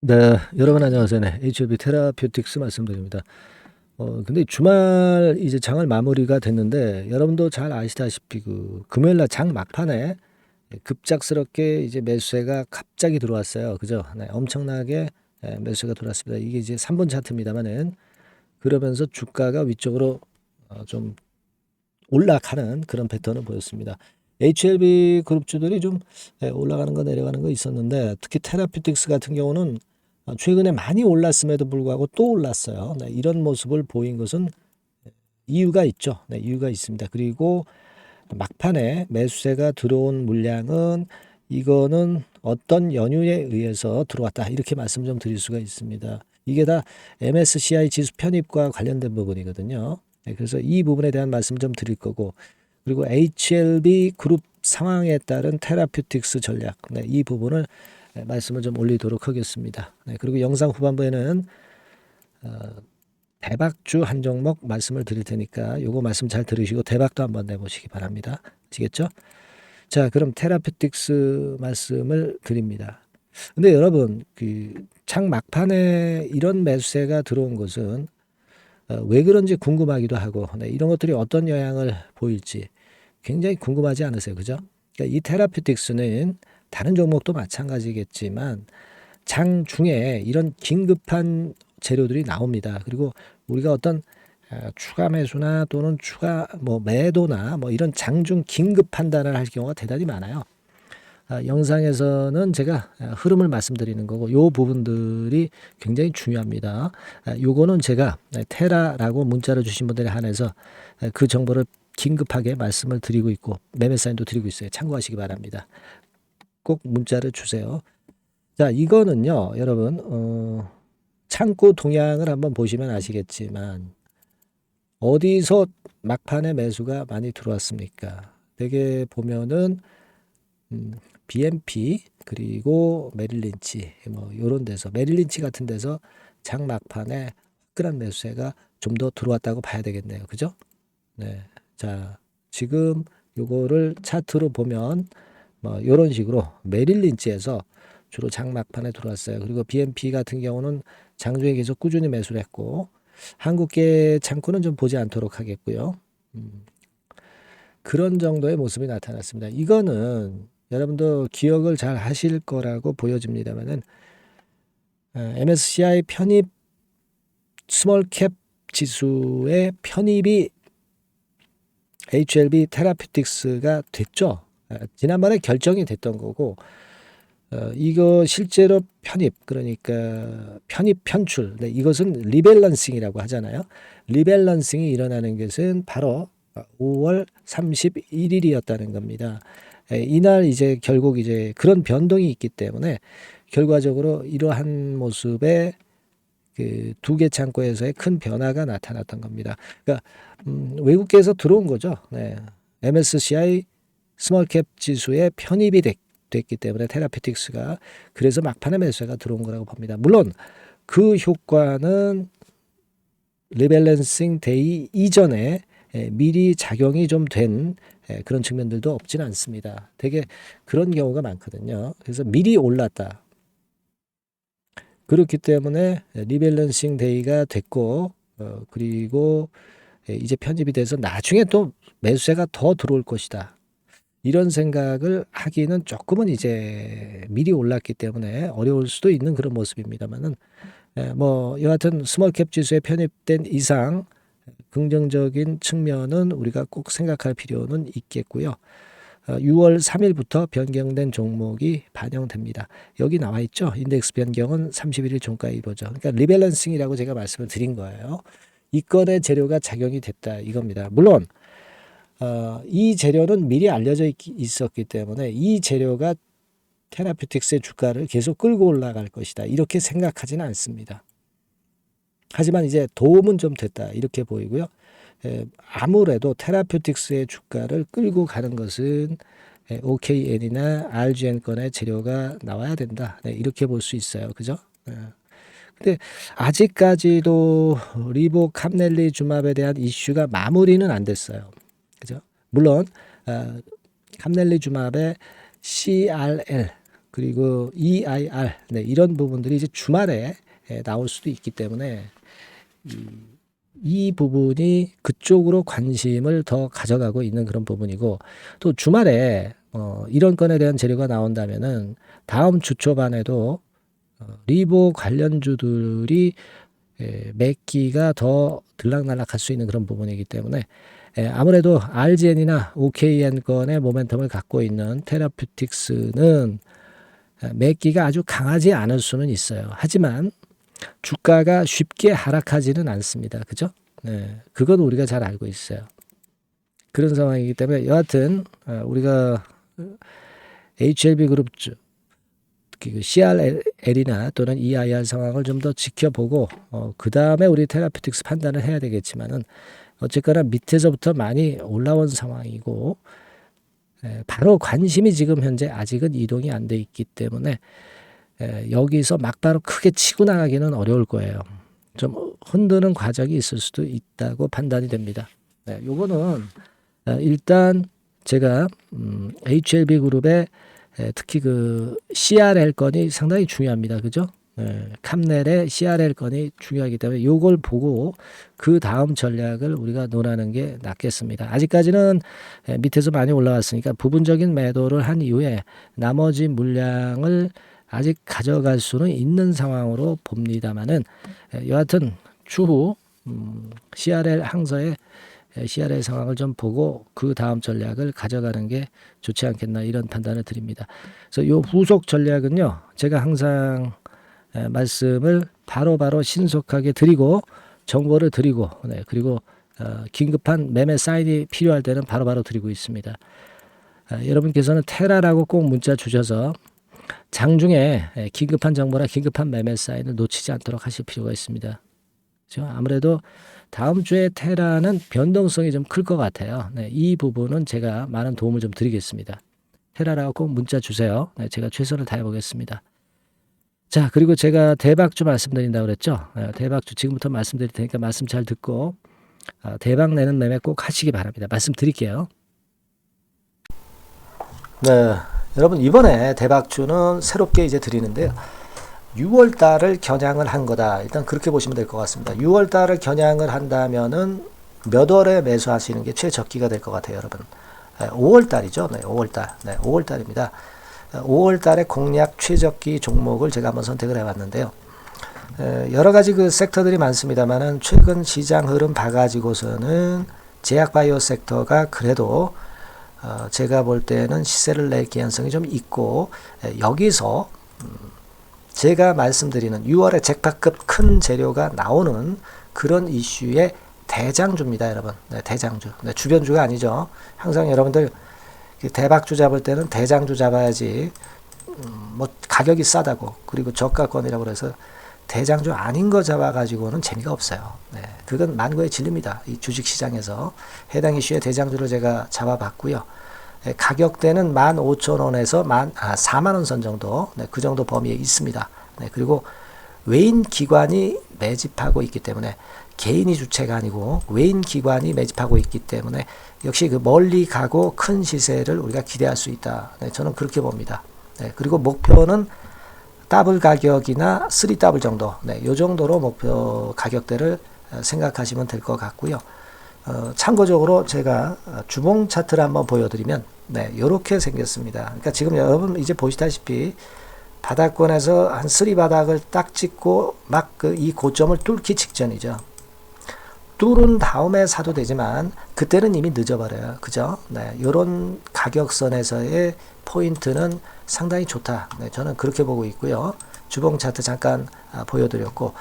네, 여러분 안녕하세요. 네, HLB 테라퓨틱스 말씀드립니다. 근데 주말 이제 장을 마무리가 됐는데 여러분도 잘 아시다시피 그 금요일 날 장 막판에 급작스럽게 이제 매수세가 갑자기 들어왔어요. 그죠? 네, 엄청나게 매수세가 들어왔습니다. 이게 이제 3분 차트입니다만은 그러면서 주가가 위쪽으로 좀 올라가는 그런 패턴을 보였습니다. HLB 그룹주들이 좀 올라가는 거 내려가는 거 있었는데 특히 테라퓨틱스 같은 경우는 최근에 많이 올랐음에도 불구하고 또 올랐어요. 네, 이런 모습을 보인 것은 이유가 있죠. 네, 이유가 있습니다. 그리고 막판에 매수세가 들어온 물량은 이거는 어떤 연유에 의해서 들어왔다. 이렇게 말씀 좀 드릴 수가 있습니다. 이게 다 MSCI 지수 편입과 관련된 부분이거든요. 네, 그래서 이 부분에 대한 말씀 좀 드릴 거고, 그리고 HLB 그룹 상황에 따른 테라퓨틱스 전략, 네, 이 부분을 말씀을 좀 올리도록 하겠습니다. 네, 그리고 영상 후반부에는 대박주 한 종목 말씀을 드릴 테니까 요거 말씀 잘 들으시고 대박도 한번 내보시기 바랍니다. 아시겠죠? 자, 그럼 테라퓨틱스 말씀을 드립니다. 근데 여러분, 그 창 막판에 이런 매수세가 들어온 것은 왜 그런지 궁금하기도 하고, 네, 이런 것들이 어떤 영향을 보일지 굉장히 궁금하지 않으세요? 그죠? 그러니까 이 테라퓨틱스는 다른 종목도 마찬가지겠지만 장 중에 이런 긴급한 재료들이 나옵니다. 그리고 우리가 어떤 추가 매수나 또는 추가 뭐 매도나 뭐 이런 장중 긴급 판단을 할 경우가 대단히 많아요. 영상에서는 제가 흐름을 말씀드리는 거고 요 부분들이 굉장히 중요합니다. 요거는 제가 테라라고 문자를 주신 분들에 한해서 그 정보를 긴급하게 말씀을 드리고 있고 매매 사인도 드리고 있어요. 참고하시기 바랍니다. 꼭 문자를 주세요. 자, 이거는요, 여러분, 창구 동향을 한번 보시면 아시겠지만, 어디서 막판에 매수가 많이 들어왔습니까? 되게 보면은, BNP, 그리고 메릴린치, 뭐, 요런 데서, 메릴린치 같은 데서 장 막판에 화끈한 매수세가 좀 더 들어왔다고 봐야 되겠네요. 그죠? 네. 자, 지금 요거를 차트로 보면, 뭐 요런 식으로 메릴린치에서 주로 장 막판에 들어왔어요. 그리고 BNP 같은 경우는 장중에 계속 꾸준히 매수를 했고 한국계 창구는 좀 보지 않도록 하겠고요. 그런 정도의 모습이 나타났습니다. 이거는 여러분도 기억을 잘 하실 거라고 보여집니다만은 MSCI 편입 스몰캡 지수의 편입이 HLB 테라퓨틱스가 됐죠. 지난번에 결정이 됐던 거고 이거 실제로 편입 그러니까 편입 편출 네, 이것은 리밸런싱이라고 하잖아요. 리밸런싱이 일어나는 것은 바로 5월 31일이었다는 겁니다. 이날 이제 결국 이제 그런 변동이 있기 때문에 결과적으로 이러한 모습의 그 두 개 창고에서의 큰 변화가 나타났던 겁니다. 그러니까 외국계에서 들어온 거죠. 네. MSCI 스몰캡 지수에 편입이 됐기 때문에 테라피틱스가 그래서 막판에 매수가 들어온 거라고 봅니다. 물론 그 효과는 리밸런싱 데이 이전에 미리 작용이 좀 된 그런 측면들도 없지는 않습니다. 되게 그런 경우가 많거든요. 그래서 미리 올랐다. 그렇기 때문에 리밸런싱 데이가 됐고 그리고 이제 편집이 돼서 나중에 또 매수세가 더 들어올 것이다. 이런 생각을 하기는 조금은 이제 미리 올랐기 때문에 어려울 수도 있는 그런 모습입니다만은 뭐 여하튼 스몰캡 지수에 편입된 이상 긍정적인 측면은 우리가 꼭 생각할 필요는 있겠고요. 6월 3일부터 변경된 종목이 반영됩니다. 여기 나와 있죠. 인덱스 변경은 31일 종가에 이루어져. 그러니까 리밸런싱이라고 제가 말씀을 드린 거예요. 이 건의 재료가 작용이 됐다 이겁니다. 물론 이 재료는 미리 알려져 있었기 때문에 이 재료가 테라퓨틱스의 주가를 계속 끌고 올라갈 것이다. 이렇게 생각하지는 않습니다. 하지만 이제 도움은 좀 됐다. 이렇게 보이고요. 아무래도 테라퓨틱스의 주가를 끌고 가는 것은 OKN이나 RGN 건의 재료가 나와야 된다. 네, 이렇게 볼 수 있어요. 그죠? 근데 아직까지도 리보캄넬리주맙에 대한 이슈가 마무리는 안 됐어요. 그죠? 물론 캄넬리주맙의 CRL 그리고 EIR, 네, 이런 부분들이 이제 주말에 나올 수도 있기 때문에 이 부분이 그쪽으로 관심을 더 가져가고 있는 그런 부분이고, 또 주말에 이런 건에 대한 재료가 나온다면은 다음 주 초반에도 리보 관련주들이 매기가 더 들락날락할 수 있는 그런 부분이기 때문에 아무래도 RGN이나 OKN 건의 모멘텀을 갖고 있는 테라퓨틱스는 매기가 아주 강하지 않을 수는 있어요. 하지만 주가가 쉽게 하락하지는 않습니다. 그죠? 네, 그건 우리가 잘 알고 있어요. 그런 상황이기 때문에 여하튼 우리가 HLB 그룹주, 특히 CRL이나 또는 EIR 상황을 좀 더 지켜보고 그 다음에 우리 테라퓨틱스 판단을 해야 되겠지만은 어쨌거나 밑에서부터 많이 올라온 상황이고 바로 관심이 지금 현재 아직은 이동이 안 돼 있기 때문에 여기서 막바로 크게 치고 나가기는 어려울 거예요. 좀 흔드는 과정이 있을 수도 있다고 판단이 됩니다. 네, 요거는 일단 제가 HLB 그룹의 특히 그 CRL 건이 상당히 중요합니다. 그죠? 캄넬의 CRL 건이 중요하기 때문에 요걸 보고 그 다음 전략을 우리가 논하는 게 낫겠습니다. 아직까지는 밑에서 많이 올라왔으니까 부분적인 매도를 한 이후에 나머지 물량을 아직 가져갈 수는 있는 상황으로 봅니다만은 여하튼 추후 CRL 항저의 CRL 상황을 좀 보고 그 다음 전략을 가져가는 게 좋지 않겠나 이런 판단을 드립니다. 그래서 요 후속 전략은요, 제가 항상 말씀을 바로바로 신속하게 드리고 정보를 드리고 그리고 긴급한 매매 사인이 필요할 때는 바로바로 드리고 있습니다. 여러분께서는 테라라고 꼭 문자 주셔서 장중에 긴급한 정보나 긴급한 매매 사인을 놓치지 않도록 하실 필요가 있습니다. 그렇죠? 아무래도 다음 주에 테라는 변동성이 좀 클 것 같아요. 네, 이 부분은 제가 많은 도움을 좀 드리겠습니다. 테라라고 꼭 문자 주세요. 네, 제가 최선을 다해 보겠습니다. 자, 그리고 제가 대박주 말씀드린다고 그랬죠. 대박주 지금부터 말씀드릴 테니까 말씀 잘 듣고 대박 내는 매매 꼭 하시기 바랍니다. 말씀드릴게요. 네, 여러분 이번에 대박주는 새롭게 이제 드리는데요. 6월 달을 겨냥을 한 거다. 일단 그렇게 보시면 될 것 같습니다. 6월 달을 겨냥을 한다면은 몇 월에 매수하시는 게 최적기가 될 것 같아요, 여러분. 5월 달이죠. 네, 5월 달. 네, 5월 달입니다. 5월 달에 공략 최적기 종목을 제가 한번 선택을 해봤는데요. 여러 가지 그 섹터들이 많습니다만은 최근 시장 흐름 봐가지고서는 제약바이오 섹터가 그래도 제가 볼 때는 시세를 낼 개연성이 좀 있고 여기서 제가 말씀드리는 6월에 잭팟급 큰 재료가 나오는 그런 이슈의 대장주입니다, 여러분. 네, 대장주. 네, 주변주가 아니죠. 항상 여러분들 대박주 잡을 때는 대장주 잡아야지 뭐 가격이 싸다고 그리고 저가권이라고 그래서 대장주 아닌 거 잡아가지고는 재미가 없어요. 네, 그건 만고의 진리입니다. 이 주식시장에서 해당 이슈의 대장주를 제가 잡아봤고요. 가격대는 15,000원에서 4만원 선 정도, 네, 그 정도 범위에 있습니다. 네, 그리고 외인 기관이 매집하고 있기 때문에 개인이 주체가 아니고 외인 기관이 매집하고 있기 때문에 역시 그 멀리 가고 큰 시세를 우리가 기대할 수 있다. 네, 저는 그렇게 봅니다. 네, 그리고 목표는 더블 가격이나 3더블 정도, 네, 요 정도로 목표 가격대를 생각하시면 될 것 같고요. 참고적으로 제가 주봉 차트를 한번 보여드리면 네, 요렇게 생겼습니다. 그러니까 지금 여러분 이제 보시다시피 바닥권에서 한 3바닥을 딱 찍고 막 이 고점을 뚫기 직전이죠. 뚫은 다음에 사도 되지만 그때는 이미 늦어버려요. 그죠? 네, 요런 가격선에서의 포인트는 상당히 좋다. 네, 저는 그렇게 보고 있고요. 주봉 차트 잠깐 보여드렸고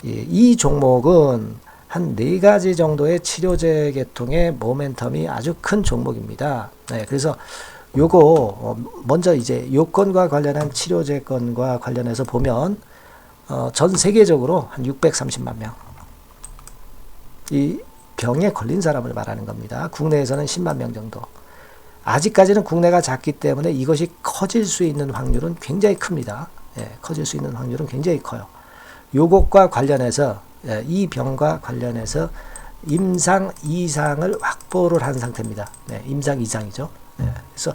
이 종목은 한 4가지 정도의 치료제 계통의 모멘텀이 아주 큰 종목입니다. 네, 그래서 요거 먼저 이제 요건과 관련한 치료제 건과 관련해서 보면 전 세계적으로 한 630만 명 이 병에 걸린 사람을 말하는 겁니다. 국내에서는 10만 명 정도. 아직까지는 국내가 작기 때문에 이것이 커질 수 있는 확률은 굉장히 큽니다. 예, 커질 수 있는 확률은 굉장히 커요. 요것과 관련해서 이 병과 관련해서 임상 2상을 확보를 한 상태입니다. 네, 임상 2상이죠. 네, 그래서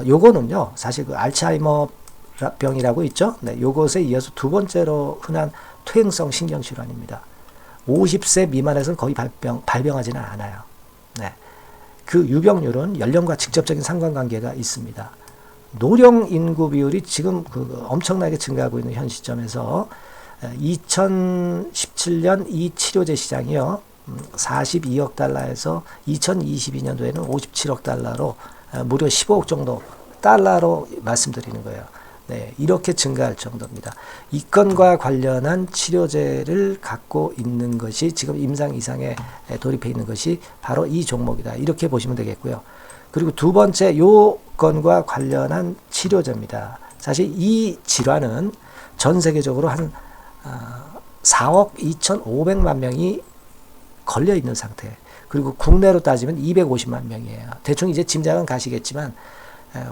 요거는요, 사실 그 알츠하이머 병이라고 있죠. 네, 요것에 이어서 두 번째로 흔한 퇴행성 신경질환입니다. 50세 미만에서는 거의 발병하지는 않아요. 네. 그 유병률은 연령과 직접적인 상관관계가 있습니다. 노령 인구 비율이 지금 엄청나게 증가하고 있는 현 시점에서 2017년 이 치료제 시장이요. 42억 달러에서 2022년도에는 57억 달러로 무려 15억 정도 달러로 말씀드리는 거예요. 네, 이렇게 증가할 정도입니다. 이 건과 관련한 치료제를 갖고 있는 것이 지금 임상 이상에 돌입해 있는 것이 바로 이 종목이다. 이렇게 보시면 되겠고요. 그리고 두 번째 요 건과 관련한 치료제입니다. 사실 이 질환은 전 세계적으로 한 4억 2,500만 명이 걸려 있는 상태. 그리고 국내로 따지면 250만 명이에요. 대충 이제 짐작은 가시겠지만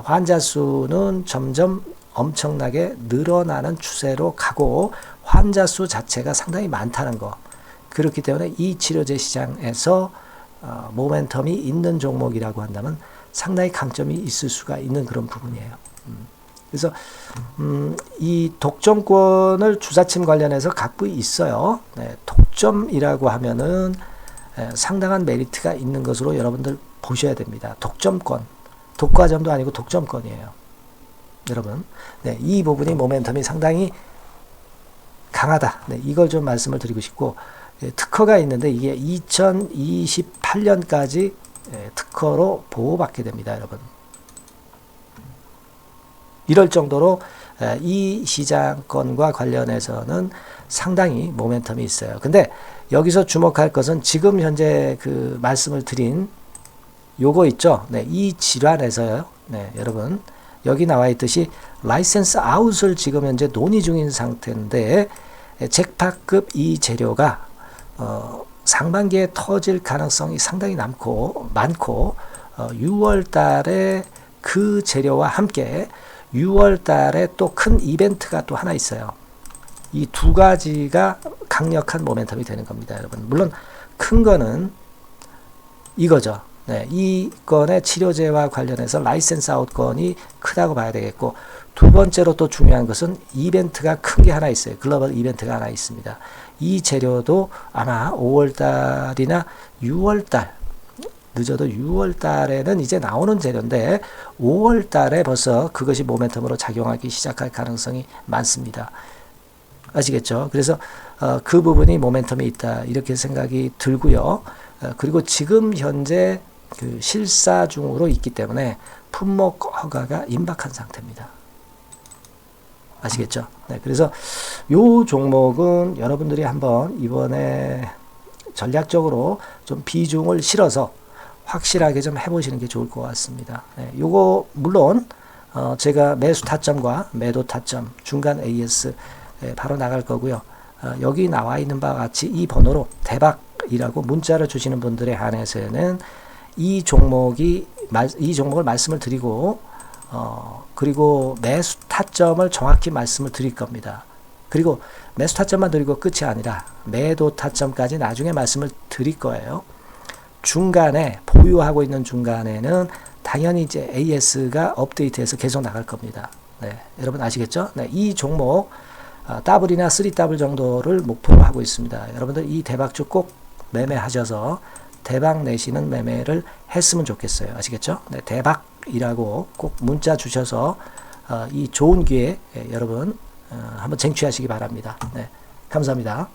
환자 수는 점점 엄청나게 늘어나는 추세로 가고 환자 수 자체가 상당히 많다는 거. 그렇기 때문에 이 치료제 시장에서 모멘텀이 있는 종목이라고 한다면 상당히 강점이 있을 수가 있는 그런 부분이에요. 그래서 이 독점권을 주사침 관련해서 갖고 있어요. 네, 독점이라고 하면은 상당한 메리트가 있는 것으로 여러분들 보셔야 됩니다. 독점권, 독과점도 아니고 독점권이에요. 여러분, 네, 이 부분이 모멘텀이 상당히 강하다. 네, 이걸 좀 말씀을 드리고 싶고, 특허가 있는데 이게 2028년까지 특허로 보호받게 됩니다, 여러분. 이럴 정도로 이 시장권과 관련해서는 상당히 모멘텀이 있어요. 근데 여기서 주목할 것은 지금 현재 그 말씀을 드린 요거 있죠. 네, 이 질환에서요. 네, 여러분. 여기 나와 있듯이 라이센스 아웃을 지금 현재 논의 중인 상태인데 잭팟급 이 재료가 상반기에 터질 가능성이 상당히 많고 6월 달에 그 재료와 함께 6월 달에 또 큰 이벤트가 또 하나 있어요. 이 두 가지가 강력한 모멘텀이 되는 겁니다, 여러분. 물론 큰 거는 이거죠. 네, 이 건의 치료제와 관련해서 라이센스 아웃 건이 크다고 봐야 되겠고, 두 번째로 또 중요한 것은 이벤트가 큰 게 하나 있어요. 글로벌 이벤트가 하나 있습니다. 이 재료도 아마 5월달이나 6월달, 늦어도 6월달에는 이제 나오는 재료인데 5월달에 벌써 그것이 모멘텀으로 작용하기 시작할 가능성이 많습니다. 아시겠죠? 그래서 그 부분이 모멘텀이 있다, 이렇게 생각이 들고요. 그리고 지금 현재 그 실사 중으로 있기 때문에 품목 허가가 임박한 상태입니다. 아시겠죠? 네, 그래서 요 종목은 여러분들이 한번 이번에 전략적으로 좀 비중을 실어서 확실하게 좀 해보시는 게 좋을 것 같습니다. 네, 요거 물론 제가 매수 타점과 매도 타점, 중간 AS 바로 나갈 거고요. 여기 나와 있는 바와 같이 이 번호로 대박이라고 문자를 주시는 분들에 한해서는 이 종목을 말씀을 드리고 그리고 매수 타점을 정확히 말씀을 드릴 겁니다. 그리고 매수 타점만 드리고 끝이 아니라 매도 타점까지 나중에 말씀을 드릴 거예요. 중간에 보유하고 있는 중간에는 당연히 이제 AS가 업데이트해서 계속 나갈 겁니다. 네, 여러분 아시겠죠? 네, 이 종목 더블이나 3더블 정도를 목표로 하고 있습니다. 여러분들 이 대박주 꼭 매매하셔서 대박 내시는 매매를 했으면 좋겠어요. 아시겠죠? 네, 대박이라고 꼭 문자 주셔서 이 좋은 기회 여러분 한번 쟁취하시기 바랍니다. 네, 감사합니다.